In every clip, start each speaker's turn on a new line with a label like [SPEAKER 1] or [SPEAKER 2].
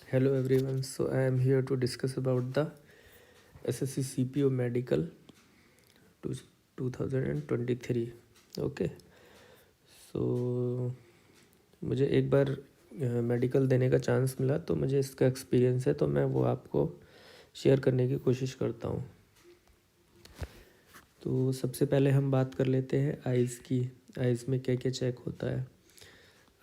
[SPEAKER 1] Hello everyone. So I am here to discuss about the SSC CPO Medical to 2023. Okay so मुझे एक बार medical देने का chance मिला तो मुझे इसका एक्सपीरियंस है, तो मैं वो आपको शेयर करने की कोशिश करता हूँ। तो सबसे पहले हम बात कर लेते हैं आइज़ की। आइज़ में क्या क्या चेक होता है।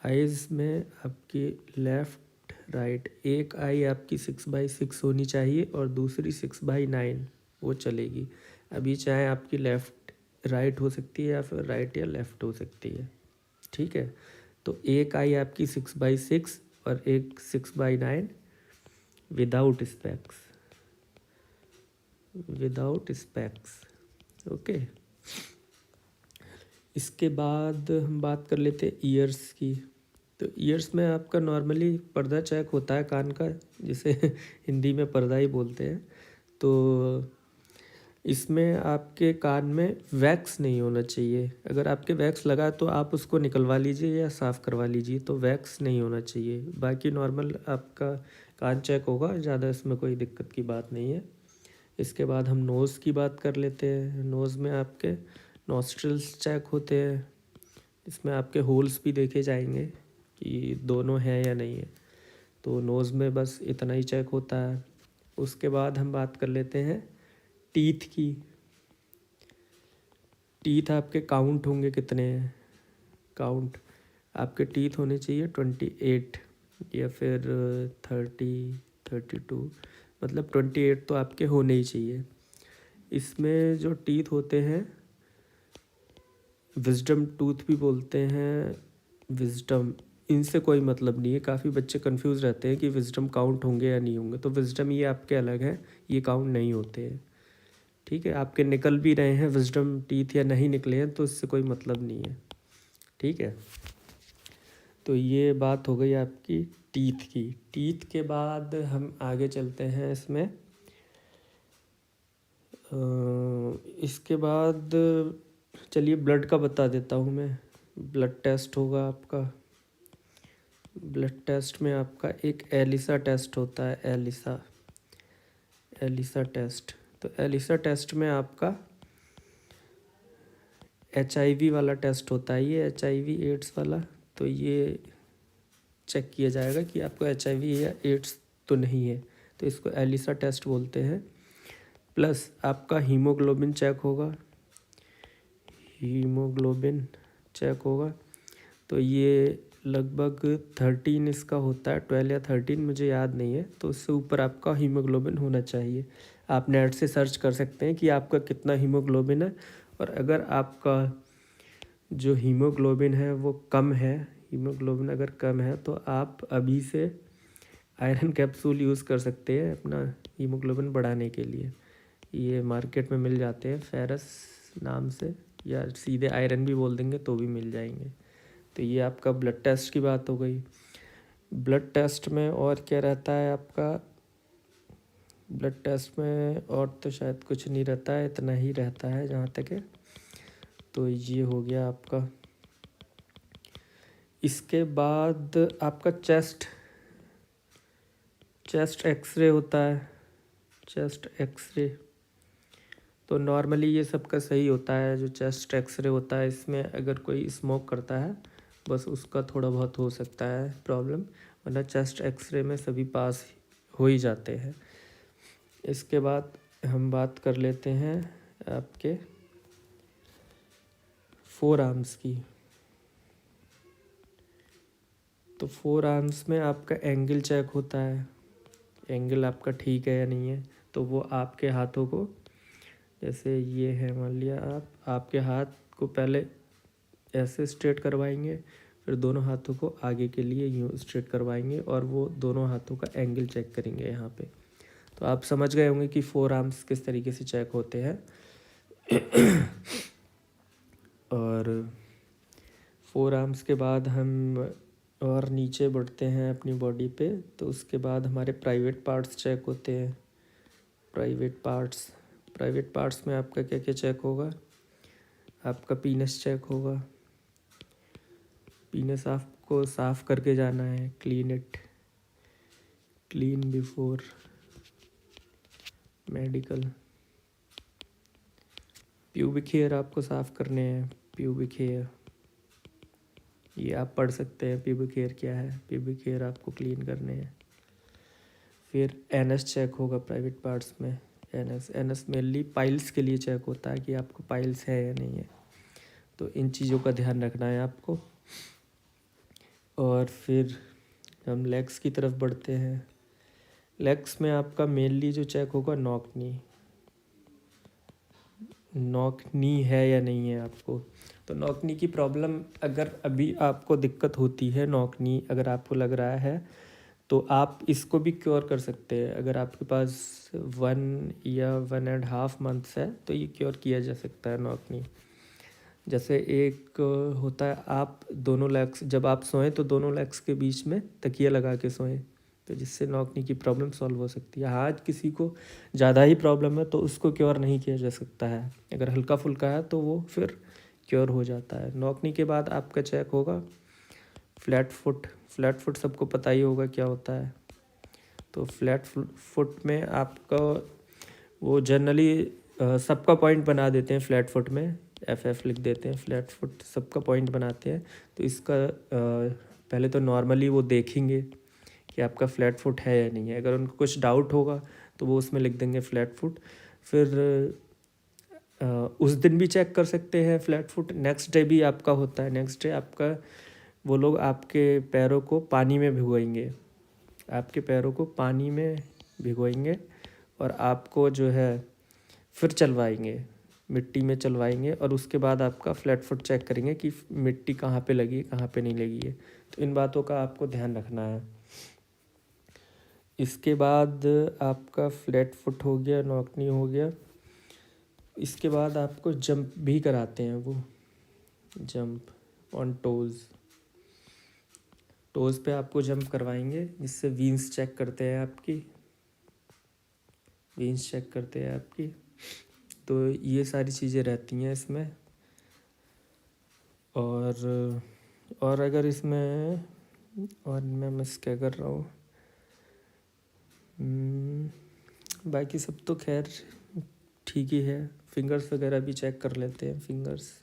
[SPEAKER 1] आइज़ में आपकी लेफ़्ट राइट एक आई आपकी 6/6 होनी चाहिए और दूसरी 6/9 वो चलेगी। अभी चाहे आपकी लेफ़्ट राइट हो सकती है या फिर राइट या लेफ़्ट हो सकती है, ठीक है। तो एक आई आपकी 6/6 और एक 6/9 विदाउट स्पेक्स, ओके। इसके बाद हम बात कर लेते हैं ईयर्स की। तो ईयर्स में आपका नॉर्मली पर्दा चेक होता है कान का, जिसे हिंदी में पर्दा ही बोलते हैं। तो इसमें आपके कान में वैक्स नहीं होना चाहिए। अगर आपके वैक्स लगा तो आप उसको निकलवा लीजिए या साफ़ करवा लीजिए, तो वैक्स नहीं होना चाहिए। बाकी नॉर्मल आपका कान चेक होगा, ज़्यादा इसमें कोई दिक्कत की बात नहीं है। इसके बाद हम नोज़ की बात कर लेते हैं। नोज़ में आपके नॉस्ट्रल्स चेक होते हैं। इसमें आपके होल्स भी देखे जाएंगे कि दोनों हैं या नहीं है। तो नोज़ में बस इतना ही चेक होता है। उसके बाद हम बात कर लेते हैं टीथ की। टीथ आपके काउंट होंगे कितने हैं। काउंट आपके टीथ होने चाहिए 28 या फिर 32, मतलब 28 तो आपके होने ही चाहिए। इसमें जो टीथ होते हैं विजडम टूथ भी बोलते हैं। विजडम, इनसे कोई मतलब नहीं है। काफ़ी बच्चे कंफ्यूज रहते हैं कि विजडम काउंट होंगे या नहीं होंगे। तो विजडम ये आपके अलग हैं, ये काउंट नहीं होते हैं, ठीक है। आपके निकल भी रहे हैं विजडम टीथ या नहीं निकले हैं तो इससे कोई मतलब नहीं है, ठीक है। तो ये बात हो गई आपकी टीथ की। टीथ के बाद हम आगे चलते हैं इसमें। इसके बाद चलिए ब्लड का बता देता हूँ मैं। ब्लड टेस्ट होगा आपका। ब्लड टेस्ट में आपका एक एलिसा टेस्ट होता है। ELISA test. तो एलिसा टेस्ट में आपका HIV वाला टेस्ट होता है। ये HIV एड्स वाला। तो ये चेक किया जाएगा कि आपको HIV या एड्स तो नहीं है, तो इसको एलिसा टेस्ट बोलते हैं। प्लस आपका हीमोग्लोबिन चेक होगा। हीमोग्लोबिन चेक होगा तो ये लगभग 13 इसका होता है, 12 या 13 मुझे याद नहीं है। तो उससे ऊपर आपका हीमोग्लोबिन होना चाहिए। आप नेट से सर्च कर सकते हैं कि आपका कितना हीमोग्लोबिन है। और अगर आपका जो हीमोग्लोबिन है वो कम है, हीमोग्लोबिन अगर कम है तो आप अभी से आयरन कैप्सूल यूज़ कर सकते हैं अपना हीमोग्लोबिन बढ़ाने के लिए। ये मार्केट में मिल जाते हैं फेरस नाम से, या सीधे आयरन भी बोल देंगे तो भी मिल जाएंगे। तो ये आपका ब्लड टेस्ट की बात हो गई। ब्लड टेस्ट में और क्या रहता है आपका। ब्लड टेस्ट में और तो शायद कुछ नहीं रहता है, इतना ही रहता है जहाँ तक है। तो ये हो गया आपका। इसके बाद आपका चेस्ट एक्सरे होता है। चेस्ट एक्सरे तो नॉर्मली ये सबका सही होता है। जो चेस्ट एक्सरे होता है इसमें अगर कोई स्मोक करता है बस उसका थोड़ा बहुत हो सकता है प्रॉब्लम, वरना चेस्ट एक्सरे में सभी पास हो ही जाते हैं। इसके बाद हम बात कर लेते हैं आपके फोर आर्म्स की। तो फोर आर्म्स में आपका एंगल चेक होता है। एंगल आपका ठीक है या नहीं है। तो वो आपके हाथों को, जैसे ये है मान लिया, आपके हाथ को पहले ऐसे स्ट्रेट करवाएंगे, फिर दोनों हाथों को आगे के लिए यूँ स्ट्रेट करवाएंगे और वो दोनों हाथों का एंगल चेक करेंगे यहाँ पे। तो आप समझ गए होंगे कि फोर आर्म्स किस तरीके से चेक होते हैं। और फोर आर्म्स के बाद हम और नीचे बढ़ते हैं अपनी बॉडी पे। तो उसके बाद हमारे प्राइवेट पार्ट्स चेक होते हैं। प्राइवेट पार्ट्स में आपका क्या क्या चेक होगा। आपका पीनस चेक होगा। पीनस आपको साफ़ करके जाना है, clean it. Clean before medical. Pubic hair आपको साफ़ करने हैं। प्यूबिक हेयर ये आप पढ़ सकते हैं, प्यूबिक हेयर क्या है। प्यूबिक हेयर आपको क्लीन करने हैं। फिर एनएस चेक होगा प्राइवेट पार्ट्स में। एनएस मेनली पाइल्स के लिए चेक होता है कि आपको पाइल्स है या नहीं है। तो इन चीज़ों का ध्यान रखना है आपको। और फिर हम लेग्स की तरफ बढ़ते हैं। लेग्स में आपका मेनली जो चेक होगा नॉक नी है या नहीं है आपको। तो नॉक नी की प्रॉब्लम अगर अभी आपको दिक्कत होती है, नॉक नी अगर आपको लग रहा है, तो आप इसको भी क्योर कर सकते हैं। अगर आपके पास 1 या 1.5 मंथ्स है तो ये क्योर किया जा सकता है नॉक नी। जैसे एक होता है, आप दोनों लेग्स जब आप सोएं तो दोनों लेग्स के बीच में तकिया लगा के सोएं, तो जिससे नॉक नी की प्रॉब्लम सॉल्व हो सकती है। हाँ, किसी को ज़्यादा ही प्रॉब्लम है तो उसको क्योर नहीं किया जा सकता है। अगर हल्का फुल्का है तो वो फिर क्योर हो जाता है। नॉक नी के बाद आपका चेक होगा फ्लैट फुट। फ्लैट फुट सबको पता ही होगा क्या होता है। तो फ्लैट फुट में आपका वो जनरली सबका पॉइंट बना देते हैं। फ्लैट फुट में एफ लिख देते हैं। फ्लैट फुट सबका पॉइंट बनाते हैं। तो इसका पहले तो नॉर्मली वो देखेंगे कि आपका फ्लैट फुट है या नहीं है। अगर उनको कुछ डाउट होगा तो वो उसमें लिख देंगे फ्लैट फुट। फिर उस दिन भी चेक कर सकते हैं फ्लैट फुट। नेक्स्ट डे भी आपका होता है। नेक्स्ट डे आपका वो लोग आपके पैरों को पानी में भिगोएंगे। आपके पैरों को पानी में भिगोएंगे और आपको जो है फिर चलवाएंगे, मिट्टी में चलवाएंगे। और उसके बाद आपका फ्लैट फुट चेक करेंगे कि मिट्टी कहाँ पे लगी है, कहाँ पे नहीं लगी है। तो इन बातों का आपको ध्यान रखना है। इसके बाद आपका फ्लैट फुट हो गया, नॉकनी हो गया। इसके बाद आपको जंप भी कराते हैं वो, जंप ऑन टोज़ पे आपको जंप करवाएंगे, जिससे वीन्स चेक करते हैं आपकी, तो ये सारी चीज़ें रहती हैं इसमें। और अगर इसमें और मैं मिस क्या कर रहा हूँ, बाकी सब तो खैर ठीक ही है। फिंगर्स वगैरह भी चेक कर लेते हैं। फिंगर्स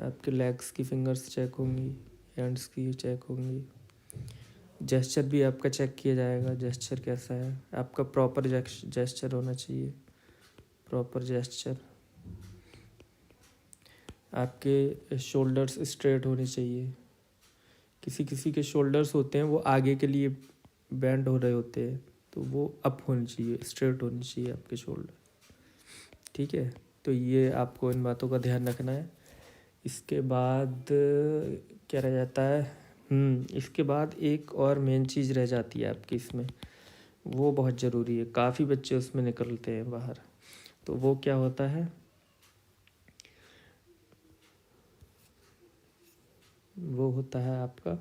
[SPEAKER 1] आपके लेग्स की फिंगर्स चेक होंगी, हैंड्स की चेक होंगी। जेस्चर भी आपका चेक किया जाएगा, जेस्चर कैसा है आपका। प्रॉपर जेस्चर होना चाहिए, प्रॉपर जेस्चर। आपके शोल्डर्स स्ट्रेट होने चाहिए। किसी किसी के शोल्डर्स होते हैं वो आगे के लिए बेंड हो रहे होते हैं, तो वो अप होनी चाहिए, स्ट्रेट होनी चाहिए आपके शोल्डर। ठीक है, तो ये आपको इन बातों का ध्यान रखना है। इसके बाद क्या रह जाता है, इसके बाद एक और मेन चीज़ रह जाती है आपकी इसमें, वो बहुत ज़रूरी है। काफ़ी बच्चे उसमें निकलते हैं बाहर। तो वो क्या होता है, वो होता है आपका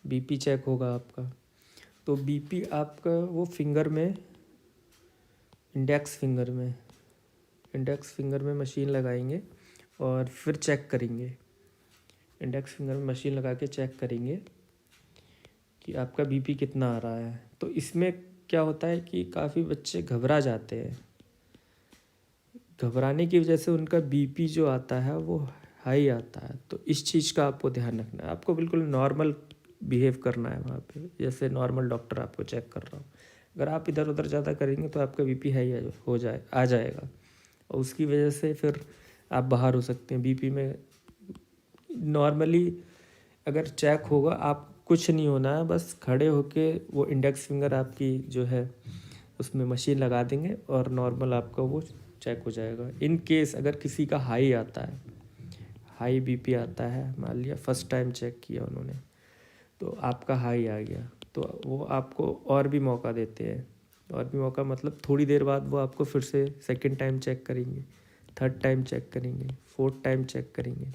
[SPEAKER 1] बीपी चेक होगा आपका। तो बीपी आपका वो फिंगर में, इंडेक्स फिंगर में मशीन लगाएंगे और फिर चेक करेंगे। इंडेक्स फिंगर में मशीन लगा के चेक करेंगे कि आपका बीपी कितना आ रहा है। तो इसमें क्या होता है कि काफ़ी बच्चे घबरा जाते हैं। घबराने की वजह से उनका बीपी जो आता है वो हाई आता है। तो इस चीज़ का आपको ध्यान रखना है। आपको बिल्कुल नॉर्मल बिहेव करना है वहाँ पे, जैसे नॉर्मल डॉक्टर आपको चेक कर रहा हो। अगर आप इधर उधर ज़्यादा करेंगे तो आपका बीपी हाई आ जाएगा, और उसकी वजह से फिर आप बाहर हो सकते हैं। बीपी में नॉर्मली अगर चेक होगा, आप कुछ नहीं होना है, बस खड़े होके वो इंडेक्स फिंगर आपकी जो है उसमें मशीन लगा देंगे और नॉर्मल आपका वो चेक हो जाएगा। इन केस अगर किसी का हाई आता है, हाई बीपी आता है, मान लिया फर्स्ट टाइम चेक किया उन्होंने तो आपका हाई आ गया, तो वो आपको और भी मौका देते हैं। और भी मौका मतलब थोड़ी देर बाद वो आपको फिर से सेकंड टाइम चेक करेंगे, थर्ड टाइम चेक करेंगे, फोर्थ टाइम चेक करेंगे,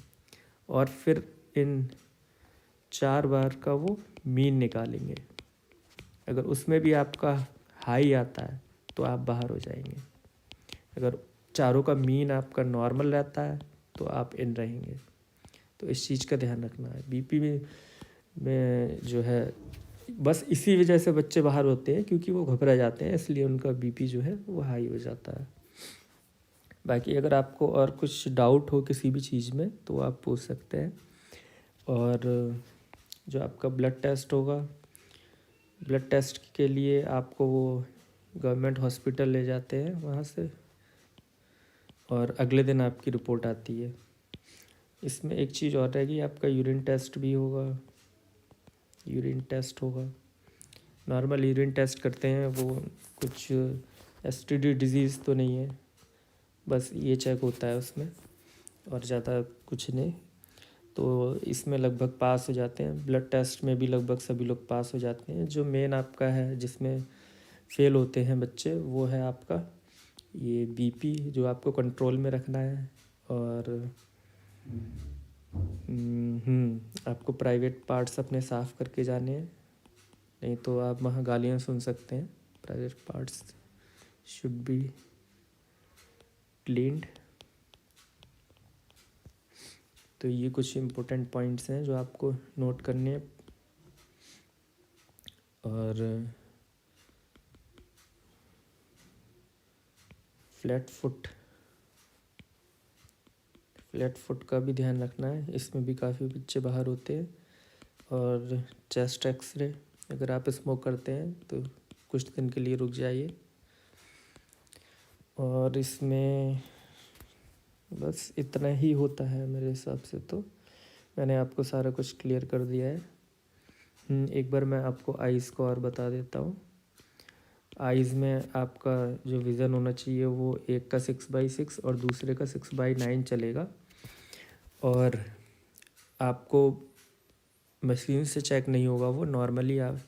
[SPEAKER 1] और फिर इन 4 बार का वो मीन निकालेंगे। अगर उसमें भी आपका हाई आता है तो आप बाहर हो जाएंगे। अगर चारों का मीन आपका नॉर्मल रहता है तो आप इन रहेंगे। तो इस चीज़ का ध्यान रखना है। बीपी में जो है बस इसी वजह से बच्चे बाहर होते हैं, क्योंकि वो घबरा जाते हैं, इसलिए उनका बीपी जो है वो हाई हो जाता है। बाकी अगर आपको और कुछ डाउट हो किसी भी चीज़ में तो आप पूछ सकते हैं। और जो आपका ब्लड टेस्ट होगा, ब्लड टेस्ट के लिए आपको वो गवर्नमेंट हॉस्पिटल ले जाते हैं वहाँ से, और अगले दिन आपकी रिपोर्ट आती है। इसमें एक चीज़ और रहेगी, आपका यूरिन टेस्ट भी होगा। यूरिन टेस्ट होगा, नॉर्मल यूरिन टेस्ट करते हैं, वो कुछ एसटीडी डिज़ीज़ तो नहीं है, बस ये चेक होता है उसमें, और ज़्यादा कुछ नहीं। तो इसमें लगभग पास हो जाते हैं। ब्लड टेस्ट में भी लगभग सभी लोग पास हो जाते हैं। जो मेन आपका है जिसमें फेल होते हैं बच्चे, वो है आपका ये बीपी, जो आपको कंट्रोल में रखना है। और आपको प्राइवेट पार्ट्स अपने साफ़ करके जाने हैं, नहीं तो आप वहाँ गालियाँ सुन सकते हैं। Private parts should be cleaned. तो ये कुछ इम्पोर्टेंट पॉइंट्स हैं जो आपको नोट करने हैं। और फ्लैट फुट का भी ध्यान रखना है, इसमें भी काफ़ी बच्चे बाहर होते हैं। और चेस्ट एक्सरे, अगर आप स्मोक करते हैं तो कुछ दिन के लिए रुक जाइए। और इसमें बस इतना ही होता है मेरे हिसाब से, तो मैंने आपको सारा कुछ क्लियर कर दिया है। एक बार मैं आपको आइज़ को और बता देता हूँ। आइज़ में आपका जो विज़न होना चाहिए वो एक का 6/6 और दूसरे का 6/9 चलेगा। और आपको मशीन से चेक नहीं होगा, वो नॉर्मली आप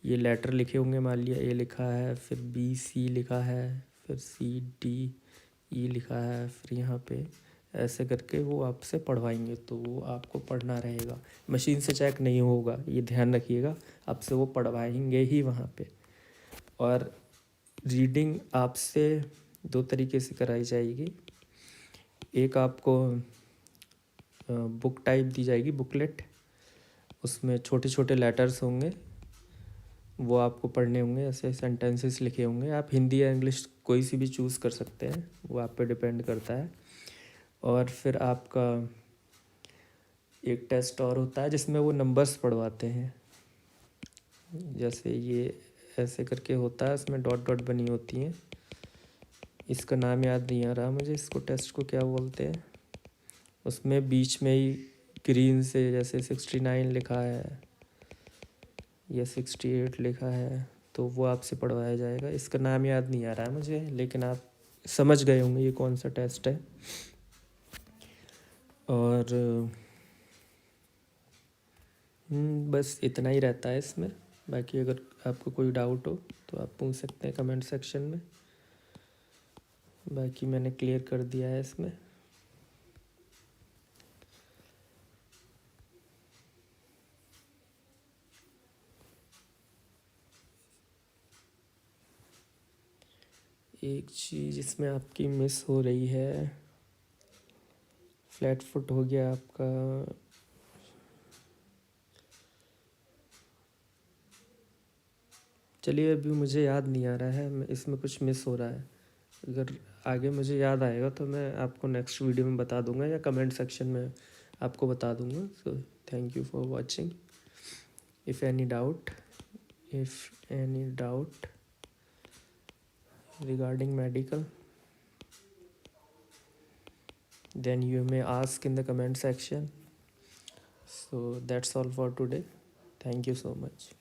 [SPEAKER 1] ये लेटर लिखे होंगे, मान लिया ए लिखा है, फिर BC लिखा है, फिर CDE लिखा है, फिर यहाँ पे ऐसे करके वो आपसे पढ़वाएंगे, तो वो आपको पढ़ना रहेगा। मशीन से चेक नहीं होगा, ये ध्यान रखिएगा, आपसे वो पढ़वाएंगे ही वहाँ पे। और रीडिंग आपसे 2 तरीके से कराई जाएगी। एक आपको बुक टाइप दी जाएगी, बुकलेट, उसमें छोटे छोटे लेटर्स होंगे, वो आपको पढ़ने होंगे, ऐसे सेंटेंसेस लिखे होंगे। आप हिंदी या इंग्लिश कोई सी भी चूज़ कर सकते हैं, वो आप पे डिपेंड करता है। और फिर आपका एक टेस्ट और होता है जिसमें वो नंबर्स पढ़वाते हैं, जैसे ये ऐसे करके होता है, उसमें डॉट डॉट बनी होती हैं। इसका नाम याद नहीं आ रहा मुझे, इसको टेस्ट को क्या बोलते हैं। उसमें बीच में ही ग्रीन से जैसे 69 लिखा है या 68 लिखा है, तो वो आपसे पढ़वाया जाएगा। इसका नाम याद नहीं आ रहा है मुझे, लेकिन आप समझ गए होंगे ये कौन सा टेस्ट है। और बस इतना ही रहता है इसमें। बाकी अगर आपको कोई डाउट हो तो आप पूछ सकते हैं कमेंट सेक्शन में। बाकी मैंने क्लियर कर दिया है इसमें। एक चीज़ इसमें आपकी मिस हो रही है, फ्लैट फुट हो गया आपका। चलिए, अभी मुझे याद नहीं आ रहा है, इसमें कुछ मिस हो रहा है। अगर आगे मुझे याद आएगा तो मैं आपको नेक्स्ट वीडियो में बता दूंगा, या कमेंट सेक्शन में आपको बता दूंगा। So thank you for watching. If any doubt regarding medical, then you may ask in the comment section. So that's all for today. Thank you so much.